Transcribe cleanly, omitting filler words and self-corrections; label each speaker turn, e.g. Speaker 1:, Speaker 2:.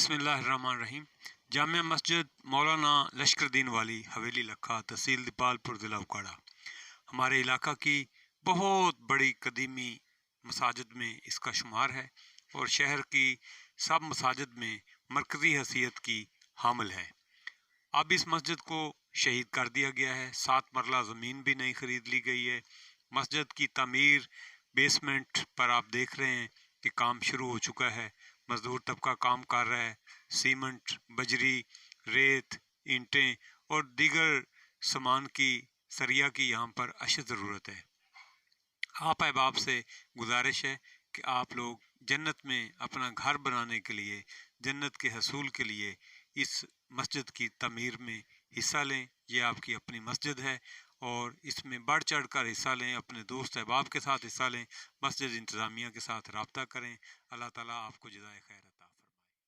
Speaker 1: बिस्मिल्लाहिर्रहमानिर्रहीम। जामिया मस्जिद मौलाना लश्करदीन वाली हवेली लखा, तहसील दीपालपुर, ज़िला उकाड़ा। हमारे इलाका की बहुत बड़ी कदीमी मसाजिद में इसका शुमार है और शहर की सब मसाजिद में मरकज़ी हैसियत की हामिल है। अब इस मस्जिद को शहीद कर दिया गया है। 7 मरला ज़मीन भी नई ख़रीद ली गई है। मस्जिद की तामीर बेसमेंट पर आप देख रहे हैं कि काम शुरू हो चुका है। मज़दूर तबका काम कर रहा है। सीमेंट, बजरी, रेत, ईंटें और दीगर सामान की, सरिया की यहाँ पर अशद ज़रूरत है। आप अहबाब से गुजारिश है कि आप लोग जन्नत में अपना घर बनाने के लिए, जन्नत के हसूल के लिए इस मस्जिद की तमीर में हिस्सा लें। ये आपकी अपनी मस्जिद है और इसमें बढ़ चढ़ कर हिस्सा लें। अपने दोस्त अहबाब के साथ हिस्सा लें। मस्जिद इंतज़ामिया के साथ रब्ता करें। अल्लाह ताला आपको जज़ाए खैर